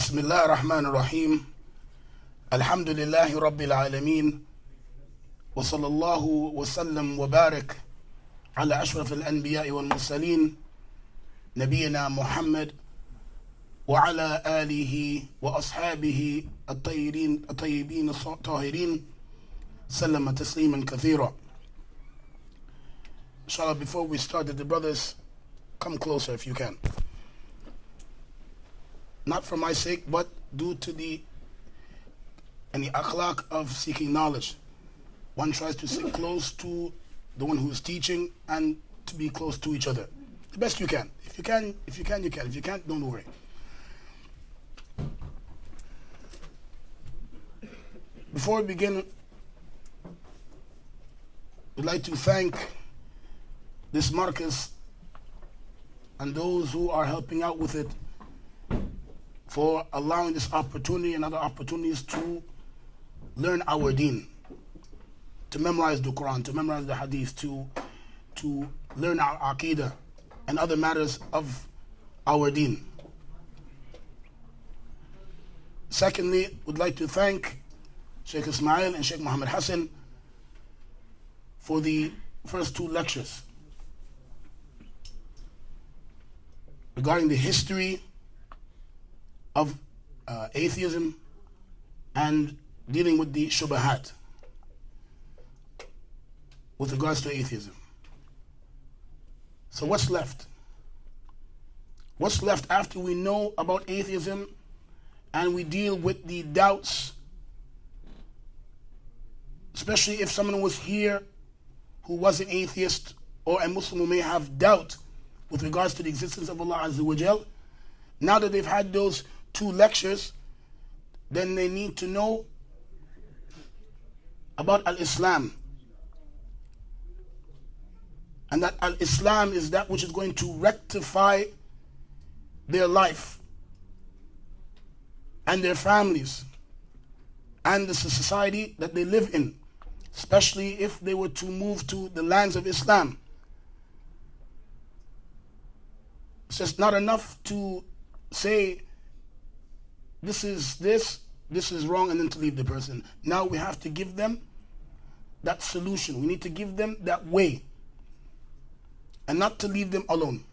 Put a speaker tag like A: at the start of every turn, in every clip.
A: بسم الله الرحمن الرحيم الحمد لله رب العالمين وصلى الله وسلم وبارك على أشرف الأنبياء والمرسلين نبينا محمد وعلى آله وأصحابه الطيبين الطاهرين سلم تسليما كثيرا. Inshallah, before we start, the brothers come closer if you can. Not for my sake, but due to the akhlaq of seeking knowledge. One tries to sit close to the one who is teaching and to be close to each other. The best you can. If you can, you can. If you can't, don't worry. Before we begin, we'd like to thank this markaz and those who are helping out with it for allowing this opportunity and other opportunities to learn our deen, to memorize the Quran, to memorize the hadith, to learn our aqidah and other matters of our deen. Secondly, we'd like to thank Sheikh Ismail and Sheikh Muhammad Hassan for the first two lectures regarding the history of atheism and dealing with the shubahat with regards to atheism. So what's left? What's left after we know about atheism and we deal with the doubts, especially if someone was here who was an atheist or a Muslim who may have doubt with regards to the existence of Allah Azza wa Jal. Now that they've had those two lectures, then they need to know about Al-Islam. And that Al-Islam is that which is going to rectify their life and their families and the society that they live in, especially if they were to move to the lands of Islam. It's just not enough to say this is wrong and then to leave the person. Now we have to give them that solution. We need to give them that way and not to leave them alone.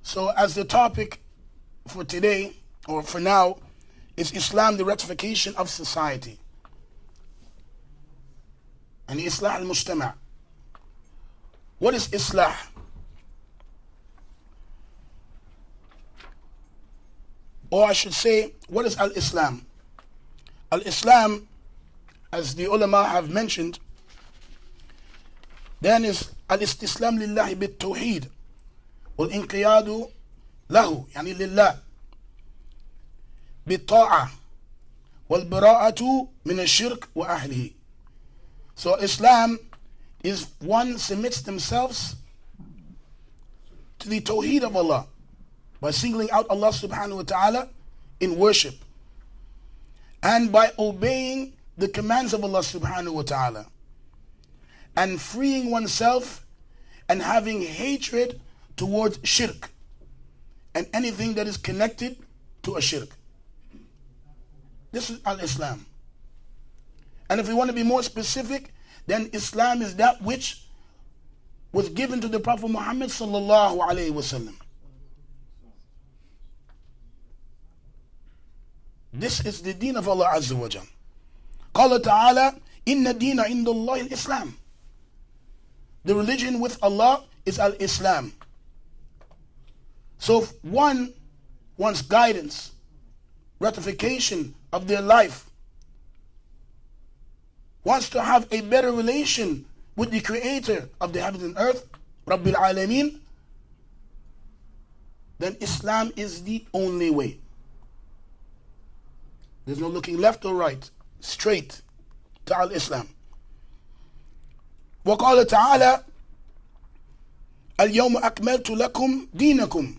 A: So as the topic for today, or for now, is Islam, the rectification of society. And Islah al-Mujtama'. What is Islah? Or I should say, what is Al-Islam? Al-Islam, as the ulama have mentioned, then is Al-Istislam lillahi bit-Tawheed wal-Inqiyadu lahu, yani lillah, bit-Ta'a wal-Bara'atu min al-Shirk wa ahlihi. So Islam is one submits themselves to the Tawheed of Allah by singling out Allah subhanahu wa ta'ala in worship and by obeying the commands of Allah subhanahu wa ta'ala and freeing oneself and having hatred towards shirk and anything that is connected to a shirk. This is Al-Islam. And if we want to be more specific, then Islam is that which was given to the Prophet Muhammad sallallahu alayhi wa sallam. This is the deen of Allah Azza wa Jal. Qala ta'ala, inna deena inda Allah al-Islam. The religion with Allah is al-Islam. So if one wants guidance, rectification of their life, wants to have a better relation with the creator of the heavens and earth, Rabbil Alameen, then Islam is the only way. There's no looking left or right, straight to Al-Islam. وقال تعالى اليوم أكملت لكم دينكم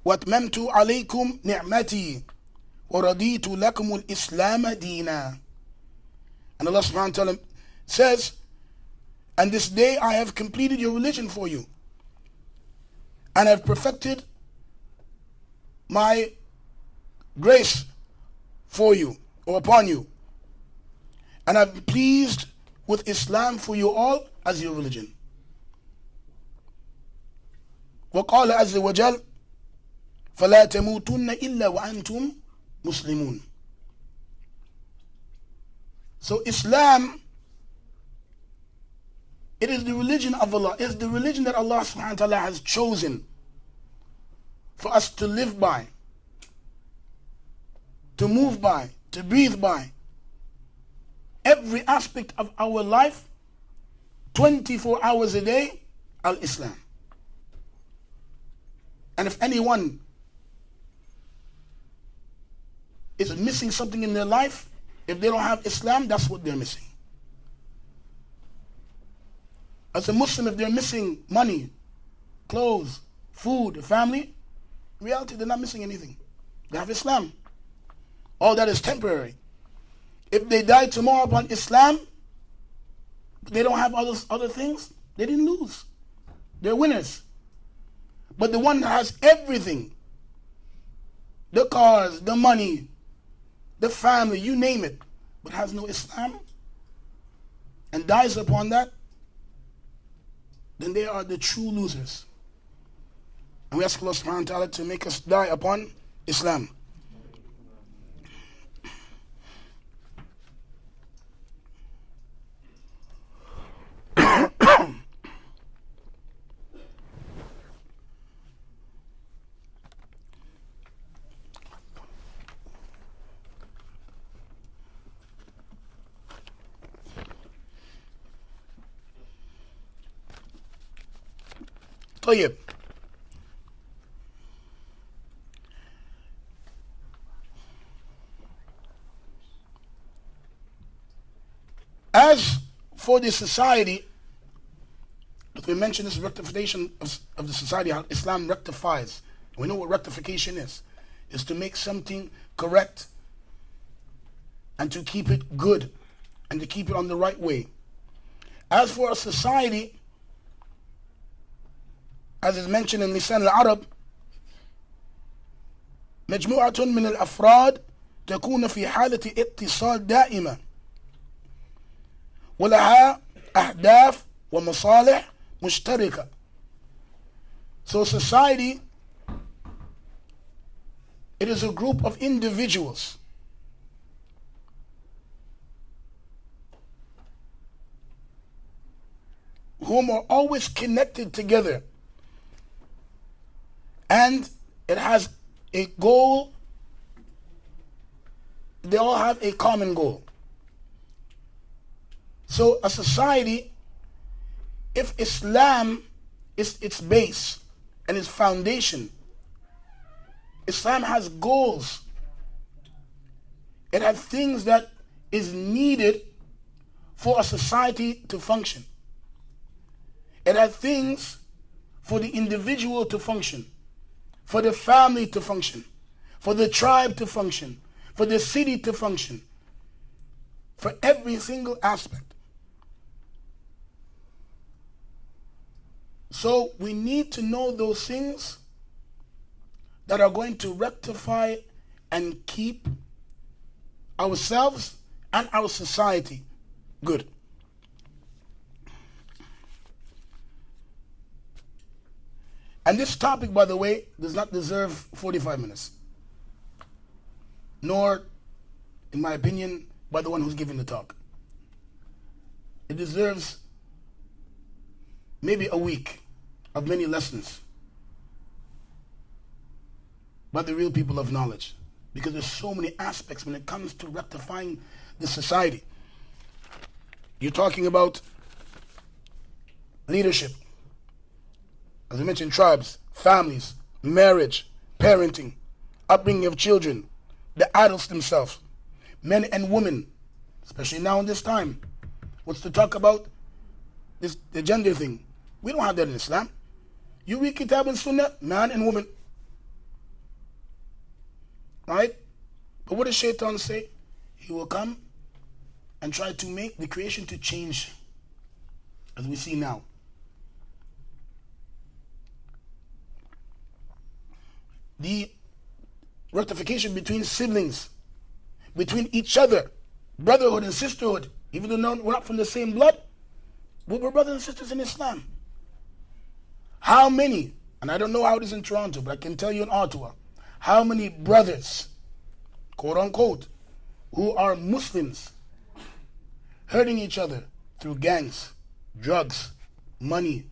A: وأتممت عليكم نعمتي وَرَضِيتُ لَكُمُ الْإِسْلَامَ دِينًا. And Allah subhanahu wa ta'ala says, and this day I have completed your religion for you, and I have perfected my grace for you or upon you, and I'm pleased with Islam for you all as your religion. وقال عز وجل فلا تموتن إلا وأنتم مسلمون. So Islam, it is the religion of Allah. It is the religion that Allah subhanahu wa ta'ala has chosen for us to live by, to move by, to breathe by. Every aspect of our life, 24 hours a day, al-Islam. And if anyone is missing something in their life, if they don't have Islam, that's what they're missing. As a Muslim, if they're missing money, clothes, food, family, in reality, they're not missing anything. They have Islam. All that is temporary. If they die tomorrow upon Islam, they don't have other things, they didn't lose. They're winners. But the one that has everything, the cars, the money, the family, you name it, but has no Islam and dies upon that, then they are the true losers. And we ask Allah subhanahu wa ta'ala to make us die upon Islam. طيب. As for the society, we mentioned this rectification of the society, how Islam rectifies. We know what rectification is to make something correct and to keep it good and to keep it on the right way. As for a society, as is mentioned in Lisan al-Arab, مجموعة من الأفراد تكون في حالة اتصال دائمة ولها أهداف ومصالح مشتركة. So society, it is a group of individuals whom are always connected together, and it has a goal. They all have a common goal. So a society, if Islam is its base and its foundation, Islam has goals. It has things that is needed for a society to function. It has things for the individual to function, for the family to function, for the tribe to function, for the city to function, for every single aspect. So we need to know those things that are going to rectify and keep ourselves and our society good. And this topic, by the way, does not deserve 45 minutes. Nor, in my opinion, by the one who's giving the talk. It deserves maybe a week of many lessons by the real people of knowledge. Because there's so many aspects when it comes to rectifying the society. You're talking about leadership. As I mentioned, tribes, families, marriage, parenting, upbringing of children, the adults themselves, men and women, especially now in this time. What's to talk about? The gender thing. We don't have that in Islam. You read Kitab and Sunnah, man and woman. Right? But what does Shaitan say? He will come and try to make the creation to change, as we see now. The rectification between siblings, between each other, brotherhood and sisterhood. Even though we're not from the same blood, but we're brothers and sisters in Islam. How many, and I don't know how it is in Toronto, but I can tell you in Ottawa, how many brothers, quote unquote, who are Muslims, hurting each other through gangs, drugs, money,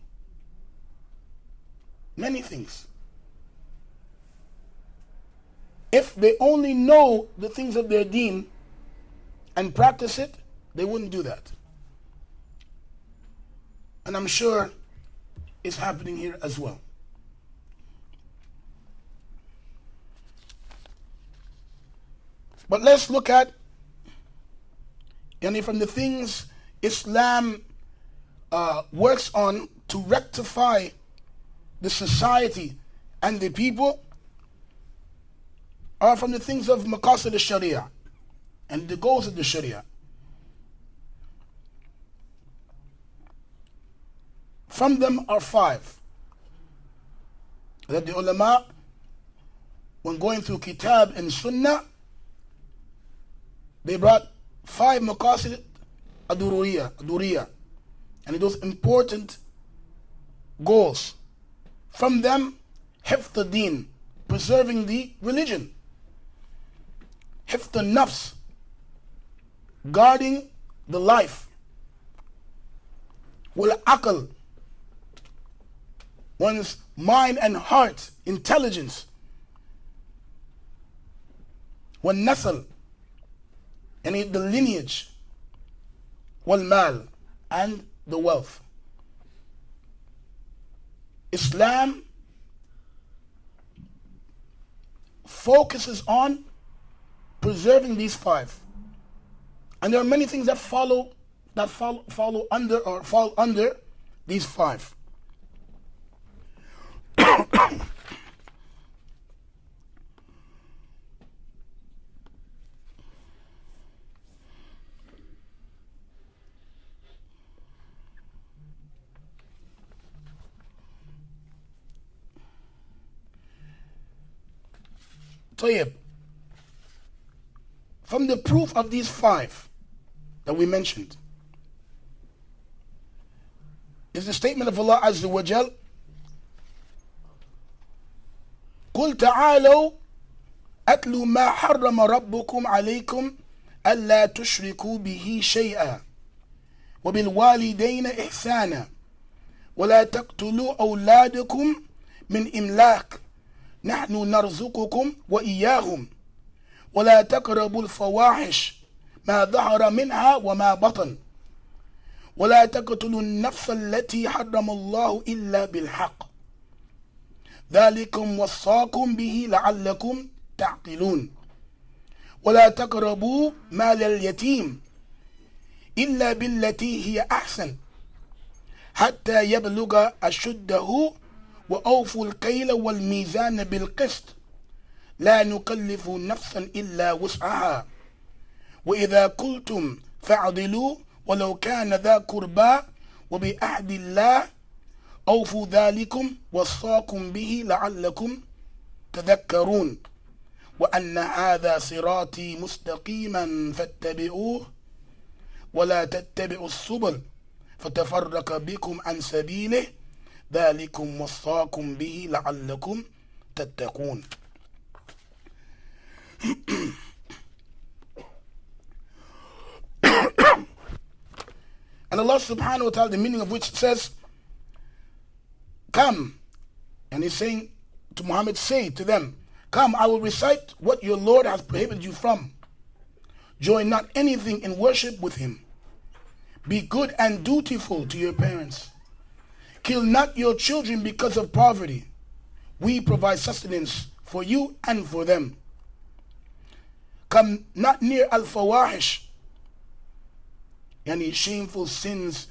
A: many things. If they only know the things of their deen and practice it, they wouldn't do that. And I'm sure it's happening here as well. But let's look at, from the things Islam works on to rectify the society and the people, are from the things of maqasid al-sharia and the goals of the sharia. From them are 5 that the ulama, when going through kitab and sunnah, they brought 5 maqasid aduriyah, and those important goals. From them, hifd al-deen, preserving the religion. Hifd al-nafs, guarding the life. Wal-aql, one's mind and heart, intelligence. Wal-nasl, and the lineage. Wal-mal, and the wealth. Islam focuses on preserving these 5. And there are many things that fall under these 5. طيب. From the proof of these 5 that we mentioned is the statement of Allah Azza wa Jal, قُلْ تَعَالَوْا أَتْلُوا مَا حَرَّمَ رَبُّكُمْ عَلَيْكُمْ أَلَّا تُشْرِكُوا بِهِ شَيْئًا وَبِالْوَالِدَيْنِ إِحْسَانًا وَلَا تَقْتُلُوا أَوْلَادَكُمْ مِنْ إِمْلَاقٍ نحن نرزقكم وإياهم ولا تقربوا الفواحش ما ظهر منها وما بطن ولا تقتلوا النفس التي حرم الله إلا بالحق ذلكم وصاكم به لعلكم تعقلون ولا تقربوا مال اليتيم إلا بالتي هي أحسن حتى يبلغ أشده وأوفوا الكيل والميزان بالقسط لا نكلف نفسا إلا وسعها وإذا قلتم فاعدلوا ولو كان ذا قربى وبعهد الله أوفوا ذلكم وصاكم به لعلكم تذكرون وأن هذا صراطي مستقيما فاتبعوه ولا تتبعوا السبل فتفرق بكم عن سبيله ذلكم وصاكم به لعلكم تتقون. And Allah subhanahu wa ta'ala, the meaning of which says, come, and he's saying to Muhammad, say to them, come, I will recite what your Lord has prohibited you from. Join not anything in worship with him. Be good and dutiful to your parents. Kill not your children because of poverty. We provide sustenance for you and for them. Come not near al-fawahish, yani shameful sins,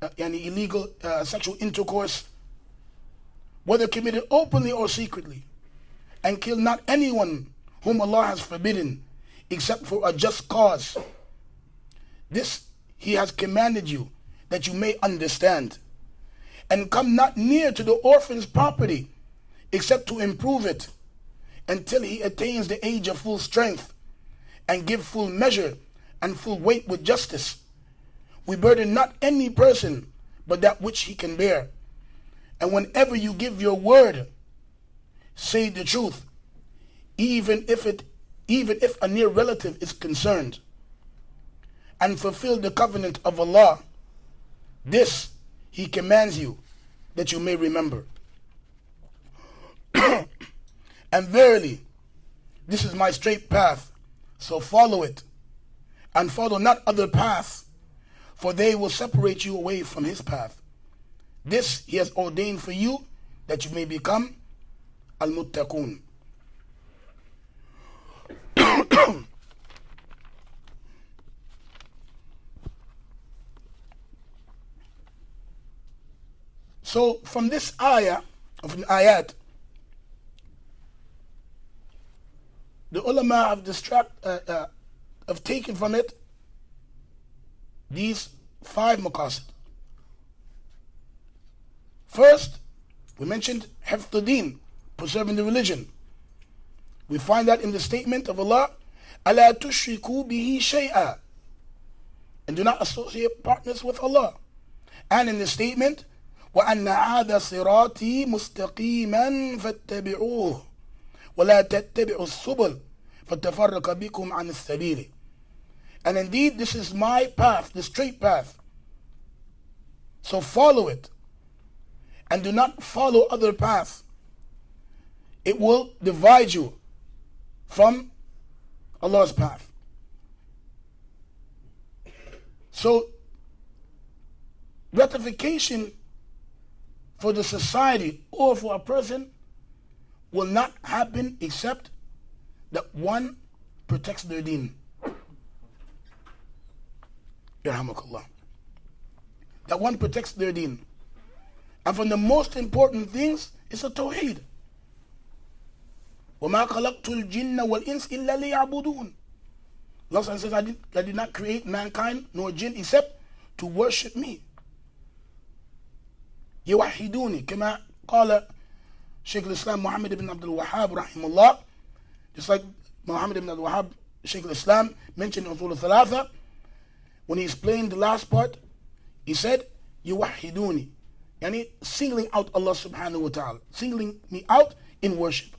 A: yani illegal sexual intercourse, whether committed openly or secretly. And kill not anyone whom Allah has forbidden, except for a just cause. This he has commanded you, that you may understand. And come not near to the orphan's property, except to improve it. until he attains the age of full strength, and give full measure and full weight with justice. We burden not any person but that which he can bear. And whenever you give your word, say the truth, even if a near relative is concerned, and fulfill the covenant of Allah. This he commands you, that you may remember. And verily, this is my straight path, so follow it, and follow not other paths, for they will separate you away from his path. This he has ordained for you, that you may become al-muttaqun. So from this ayah, of an ayat, the ulama have taken from it these 5 maqasid. First, we mentioned hifd-ud-din, preserving the religion. We find that in the statement of Allah, أَلَا تُشْرِكُوا بِهِ شَيْئًا, and do not associate partners with Allah. And in the statement, وَأَنَّ هَذَا صِرَاطِي مُسْتَقِيمًا فَاتَّبِعُوهُ وَلَا تَتَّبِعُوا السُّبُلَ فَتَفَرَّقَ بِكُمْ عَنِ السَّبِيلِ. And indeed, this is my path, the straight path. So follow it, and do not follow other paths. It will divide you from Allah's path. So, rectification for the society or for a person will not happen except that one protects their deen. Yarhamakallah. That one protects their deen. And from the most important things is a tawheed. وَمَا خَلَقْتُ الْجِنَّ وَالْإِنسِ إِلَّا لِيَعْبُدُونَ. Allah says, I did not create mankind nor jinn except to worship me. يوحدوني كما قال Shaykh al-Islam Muhammad ibn Abdul Wahhab rahimahullah, just like Muhammad ibn Abdul Wahhab, Shaykh al-Islam, mentioned in Usul al-Thalatha, when he explained the last part, he said, يوحدوني, yani singling out Allah subhanahu wa ta'ala, singling me out in worship.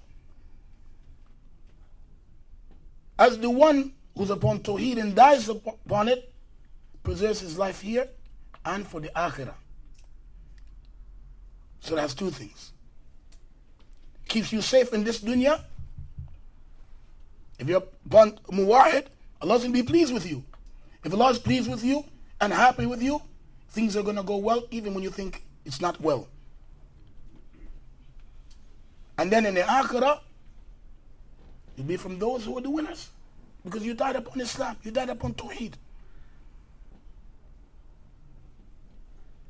A: As the one who's upon Tawheed and dies upon it, preserves his life here and for the Akhirah. So that's 2 things. Keeps you safe in this dunya. If you're upon muwahid, Allah's going to be pleased with you. If Allah is pleased with you and happy with you, things are going to go well even when you think it's not well. And then in the Akhirah, you'll be from those who are the winners, because you died upon Islam, you died upon Tawheed.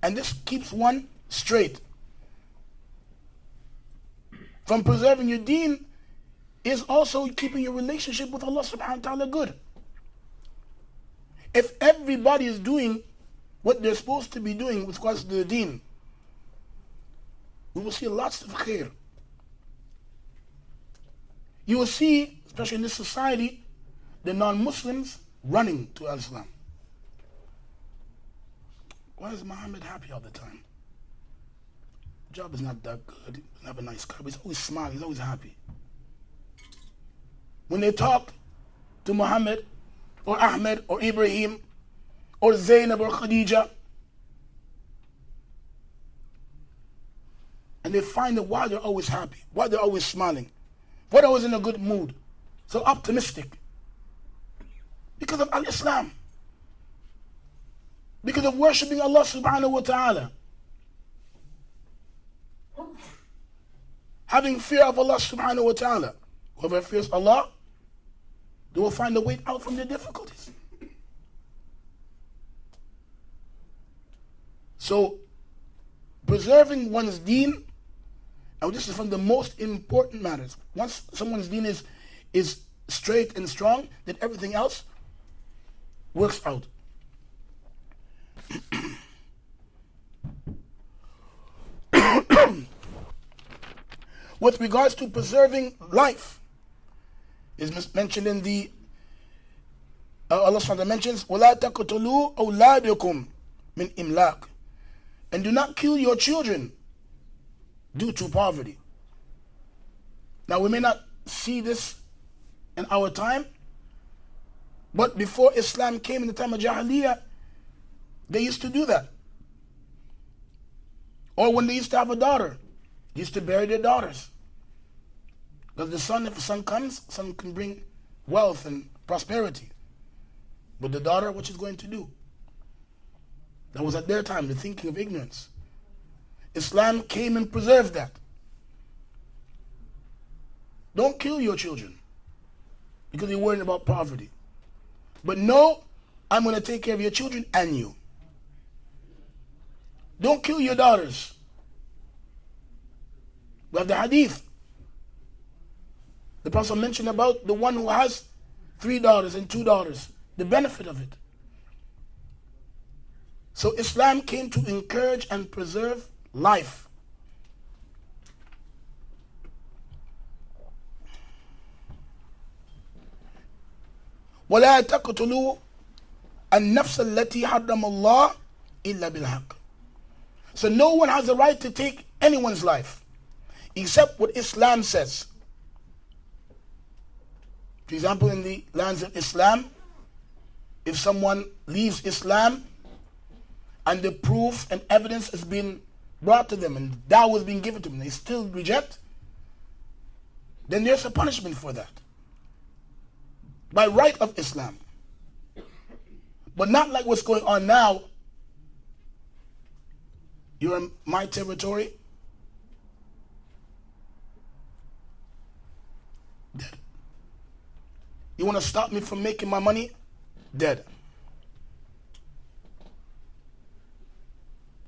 A: And this keeps one straight. From preserving your deen is also keeping your relationship with Allah subhanahu wa ta'ala good. If everybody is doing what they're supposed to be doing with regards to the deen, we will see lots of khair. You will see, especially in this society, the non-Muslims running to Islam. Why is Muhammad happy all the time? Job is not that good. He doesn't have a nice car, but he's always smiling, he's always happy. When they talk to Muhammad or Ahmed or Ibrahim or Zainab or Khadija, and they find that why they're always happy, why they're always smiling, why they're always in a good mood, so optimistic, because of Al-Islam, because of worshipping Allah subhanahu wa ta'ala, having fear of Allah subhanahu wa ta'ala. Whoever fears Allah, they will find a way out from their difficulties. So, preserving one's deen, and this is from the most important matters. Once someone's deen is straight and strong, then everything else works out. With regards to preserving life, is mentioned in the Allah SWT mentions وَلَا تَقْتُلُوا أَوْلَادَكُمْ مِنْ إِمْلَاقٍ, and do not kill your children due to poverty. Now we may not see this in our time, but before Islam came in the time of Jahiliyyah, they used to do that. Or when they used to have a daughter, they used to bury their daughters. Because the son, if a son comes, son can bring wealth and prosperity. But the daughter, what she's going to do? That was at their time, the thinking of ignorance. Islam came and preserved that. Don't kill your children because you're worried about poverty. But no, I'm going to take care of your children and you. Don't kill your daughters. We have the hadith. The Prophet mentioned about the one who has 3 daughters and 2 daughters. The benefit of it. So Islam came to encourage and preserve life. وَلَا تَقْتُلُوا النَّفْسَ الَّتِي حَرَّمَ اللَّهُ إِلَّا بِالْحَقِّ. So no one has the right to take anyone's life except what Islam says. For example, in the lands of Islam, if someone leaves Islam and the proof and evidence has been brought to them and dawah has been given to them, they still reject, then there's a punishment for that. By right of Islam. But not like what's going on now. You're in my territory. Dead. You want to stop me from making my money? Dead.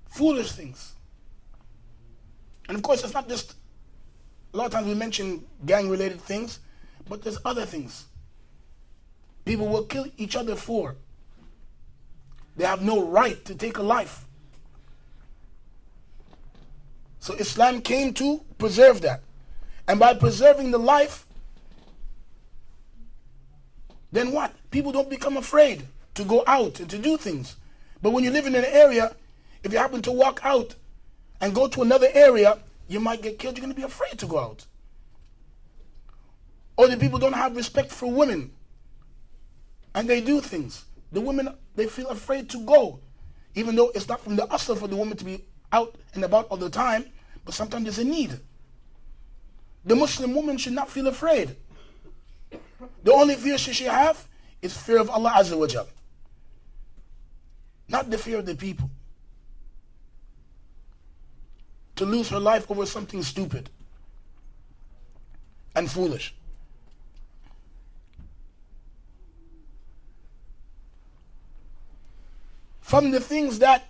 A: Foolish things. And of course, it's not just, a lot of times we mention gang-related things, but there's other things. People will kill each other for. They have no right to take a life. So Islam came to preserve that. And by preserving the life, then what? People don't become afraid to go out and to do things. But when you live in an area, if you happen to walk out and go to another area, you might get killed. You're going to be afraid to go out. Or the people don't have respect for women. And they do things. The women, they feel afraid to go. Even though it's not from the asl for the woman to be out and about all the time, but sometimes there's a need. The Muslim woman should not feel afraid. The only fear she should have is fear of Allah Azza wa Jal. Not the fear of the people. To lose her life over something stupid and foolish. From the things that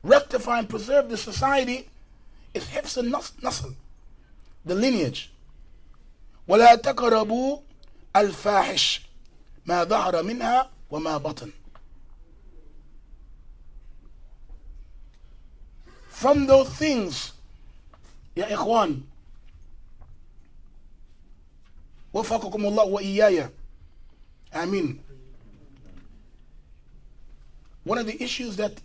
A: rectify and preserve the society is hifz al-nasl, the lineage. وَلَا تَقْرَبُوا الْفَاحِشِ مَا ظَهَرَ مِنْهَا وَمَا بَطَنَ. From those things, ya ikhwan, وَفَقَكُمُ اللَّهُ وَإِيَّايَ. Ameen. One of the issues that,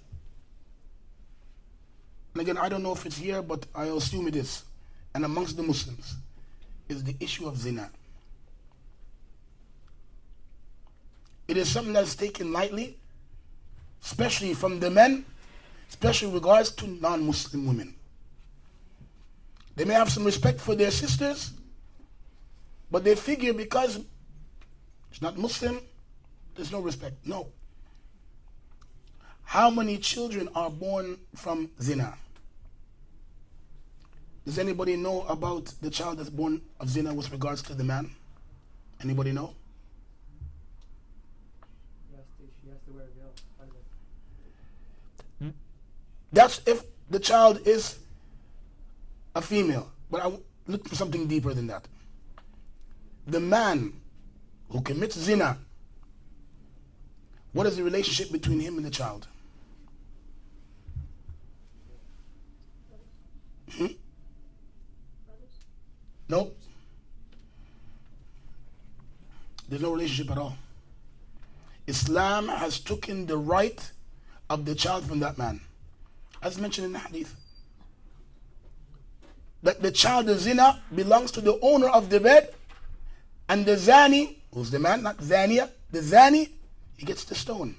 A: and again, I don't know if it's here, but I assume it is, and amongst the Muslims, is the issue of zina. It is something that's taken lightly, especially from the men, especially in regards to non-Muslim women. They may have some respect for their sisters, but they figure because it's not Muslim, there's no respect. No. How many children are born from zina? Does anybody know about the child that's born of zina with regards to the man? Anybody know?
B: She has to wear a veil.
A: That's if the child is a female. But I look for something deeper than that. The man who commits zina, what is the relationship between him and the child? No. There's no relationship at all. Islam has taken the right of the child from that man. As mentioned in the hadith. That the child, the zina, belongs to the owner of the bed, and the zani, who's the man, not zaniya, the zani, he gets the stone.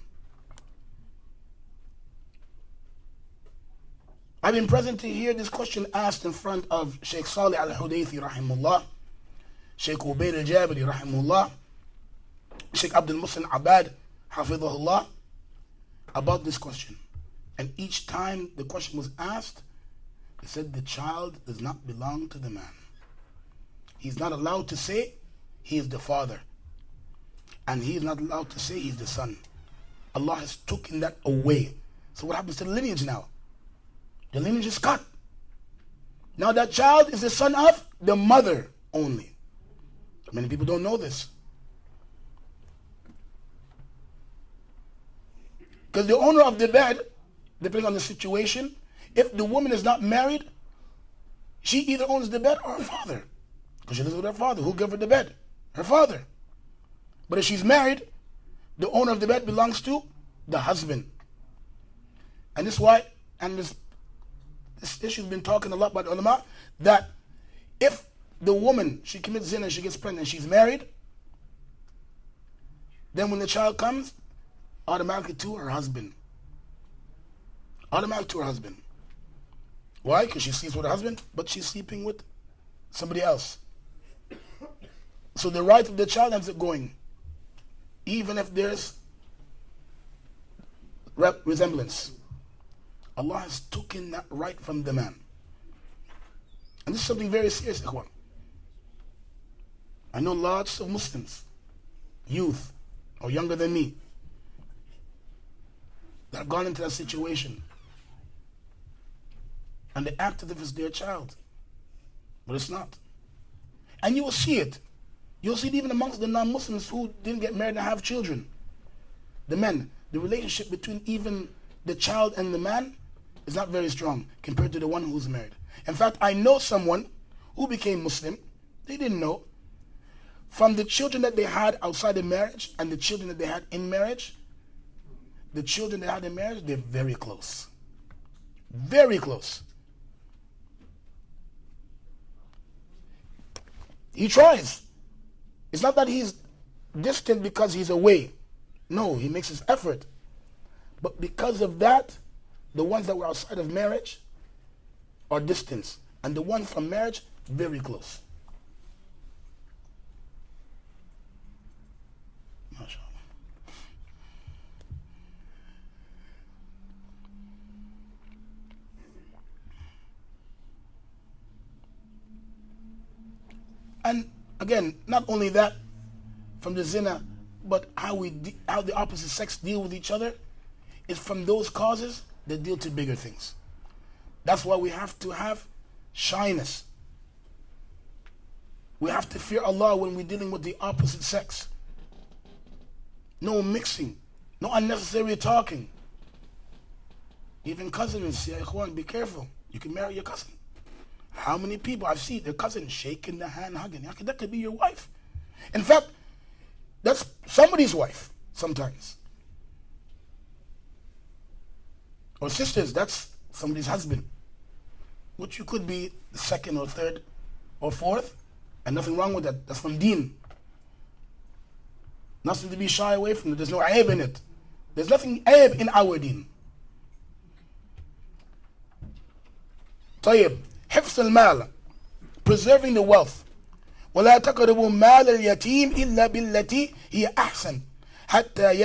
A: I've been present to hear this question asked in front of Sheikh Salih al-Hudaythi rahimullah, Sheikh Ubayd al-Jabiri rahimullah, Sheikh Abdul Muslim Abad hafidhahullah, about this question. And each time the question was asked, he said the child does not belong to the man. He's not allowed to say he is the father. And he is not allowed to say he's the son. Allah has taken that away. So what happens to the lineage now? The lineage is cut. Now that child is the son of the mother only. Many people don't know this. Because the owner of the bed, depending on the situation, if the woman is not married, she either owns the bed or her father. Because she lives with her father. Who gave her the bed? Her father. But if she's married, the owner of the bed belongs to the husband. And this is why, and this issue has been talking a lot by the ulama, that if the woman, she commits zina and she gets pregnant and she's married, then when the child comes, automatically to her husband. Automatically to her husband. Why? Because she sleeps with her husband, but she's sleeping with somebody else. So the right of the child ends up going, even if there's resemblance. Allah has taken that right from the man. And this is something very serious, ikhwan. I know lots of Muslims, youth, or younger than me, that have gone into that situation. And they act as if it's their child. But it's not. And you will see it. You'll see it even amongst the non-Muslims who didn't get married and have children. The men, the relationship between even the child and the man is not very strong compared to the one who's married. In fact, I know someone who became Muslim. They didn't know. From the children that they had outside of marriage and the children that they had in marriage, the children they had in marriage, they're very close. Very close. He tries. It's not that he's distant because he's away. No, he makes his effort. But because of that, the ones that were outside of marriage are distant. And the ones from marriage, very close. MashaAllah. And again, not only that, from the zina, but how the opposite sex deal with each other is from those causes that deal to bigger things. That's why we have to have shyness. We have to fear Allah when we're dealing with the opposite sex. No mixing, no unnecessary talking. Even cousins, ya ikhwan, be careful. You can marry your cousin. How many people I've seen their cousin shaking the hand, hugging? That could be your wife. In fact, that's somebody's wife sometimes. Or sisters, that's somebody's husband. Which you could be the second or third or fourth, and nothing wrong with that. That's from deen. Nothing to be shy away from. There's no ayb in it. There's nothing ayb in our deen. طيب. حفظ المال, preserving the wealth. ولا تقربوا مال اليتيم إلا بالتي هي أحسن حتى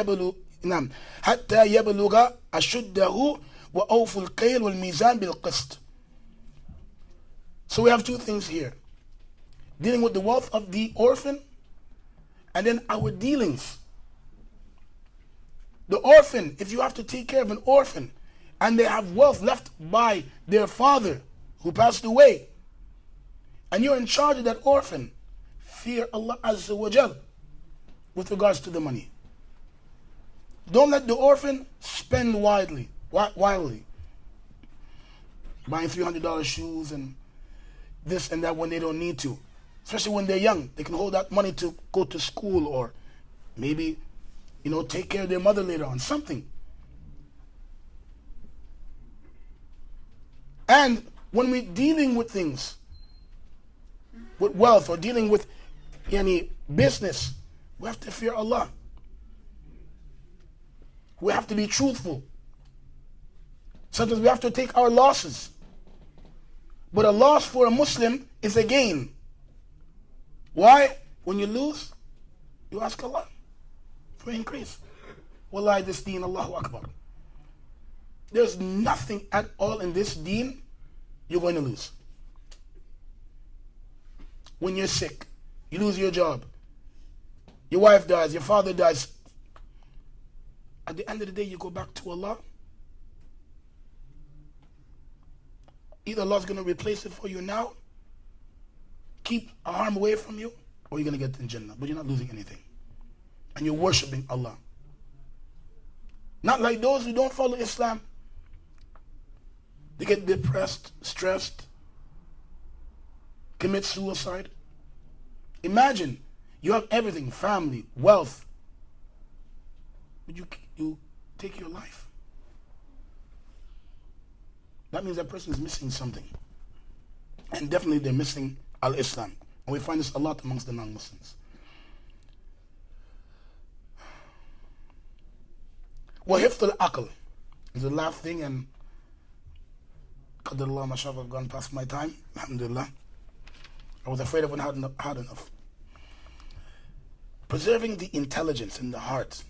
A: يبلغ أشده وأوفوا الكيل والميزان بالقسط. So we have two things here. Dealing with the wealth of the orphan, and then our dealings. The orphan, if you have to take care of an orphan, and they have wealth left by their father, who passed away, and you're in charge of that orphan, fear Allah Azza wa Jal with regards to the money. Don't let the orphan spend wildly, buying $300 shoes and this and that when they don't need to. Especially when they're young. They can hold that money to go to school or maybe, take care of their mother later on. Something. And when we're dealing with things, with wealth or dealing with any business, we have to fear Allah. We have to be truthful. Sometimes we have to take our losses. But a loss for a Muslim is a gain. Why? When you lose, you ask Allah for increase. Wallahi, this deen, Allahu Akbar. There's nothing at all in this deen you're going to lose. When you're sick, you lose your job, your wife dies, your father dies. At the end of the day, you go back to Allah. Either Allah's going to replace it for you now, keep harm away from you, or you're going to get in Jannah. But you're not losing anything. And you're worshipping Allah. Not like those who don't follow Islam. They get depressed, stressed, commit suicide. Imagine, you have everything, family, wealth, but you take your life. That means that person is missing something. And definitely they're missing al-Islam. And we find this a lot amongst the non-Muslims. وَحِفْظُ الْعَقْلِ is the last thing, and Qadarullah, mashallah, I've gone past my time. Alhamdulillah. I was afraid I wouldn't have had enough. Preserving the intelligence in the heart.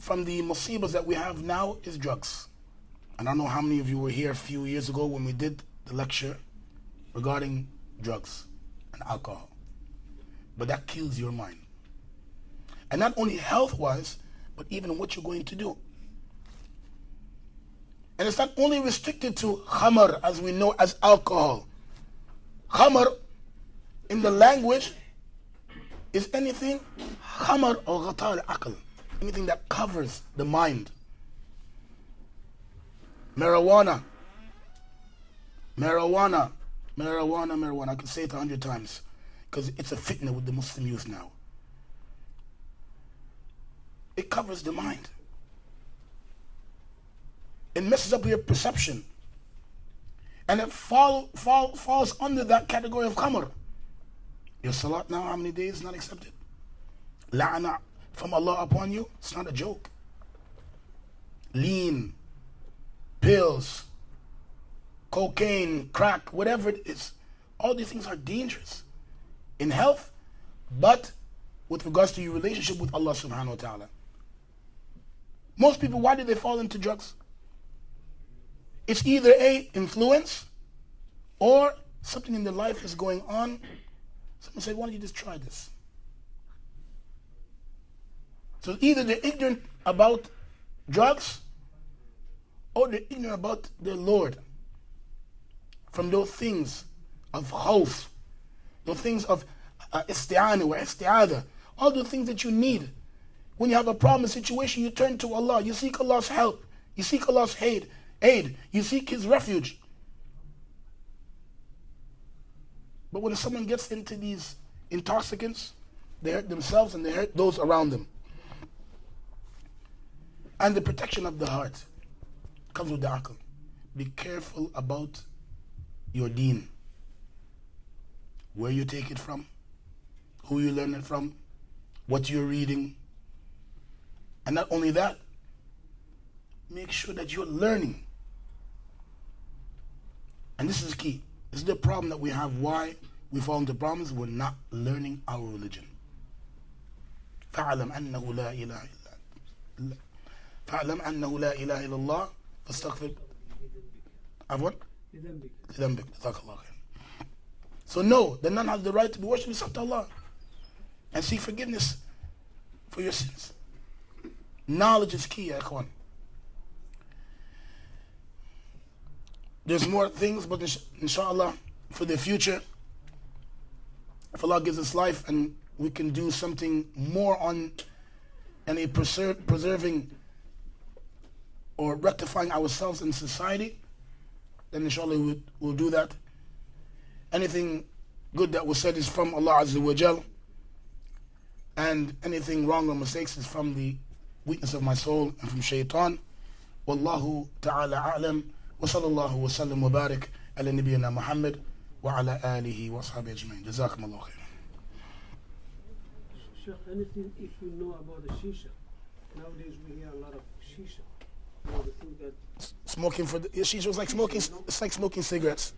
A: From the musibahs that we have now is drugs. And I don't know how many of you were here a few years ago when we did the lecture regarding drugs and alcohol. But that kills your mind. And not only health-wise, but even what you're going to do. And it's not only restricted to khamar, as we know as alcohol. Khamar, in the language, is anything, khamar or ghata al-aql, anything that covers the mind. Marijuana. I can say it 100 times because it's a fitna with the Muslim youth now. It covers the mind. It messes up your perception. And it falls under that category of khamr. Your salat now, how many days not accepted? La'ana from Allah upon you, it's not a joke. Lean, pills, cocaine, crack, whatever it is. All these things are dangerous in health, but with regards to your relationship with Allah subhanahu wa ta'ala. Most people, why do they fall into drugs? It's either a influence or something in their life is going on. Someone said, why don't you just try this? So either they're ignorant about drugs or they're ignorant about their Lord. From those things of khawf, those things of isti'ana or isti'adha, all the things that you need. When you have a problem, a situation, you turn to Allah. You seek Allah's help. You seek Allah's aid. You seek His refuge. But when someone gets into these intoxicants, they hurt themselves and they hurt those around them. And the protection of the heart comes with the aql. Be careful about your deen. Where you take it from, who you learn it from, what you're reading. And not only that, make sure that you're learning. And this is key. This is the problem that we have, why we fall into problems. We're not learning our religion. فَاعْلَمْ أَنَّهُ لَا إِلَهَ إِلَّا فَاعْلَمْ أَنَّهُ لَا إِلَهَ إِلَّا اللَّهِ فَاسْتَغْفِرْ عفوا لذنبك. So know that none has the right to be worshipped except Allah. And seek forgiveness for your sins. Knowledge is key, ya ikhwan. There's more things, but inshallah, for the future, if Allah gives us life and we can do something more on and a preserving or rectifying ourselves in society, then inshallah we'll do that. Anything good that was said is from Allah Azza wa Jal, and anything wrong or mistakes is from the weakness of my soul and from shaitan. Wallahu ta'ala a'lam, wa sallallahu wa sallam wa barik ala nabiyyina Muhammad wa ala alihi wa ashabihi ajma'in. Jazakumullahu khairan.
C: Sheikh, anything if you know about the shisha? Nowadays we hear a lot of shisha. You know, the thing that
A: Smoking for the shisha was like smoking. It's like smoking cigarettes.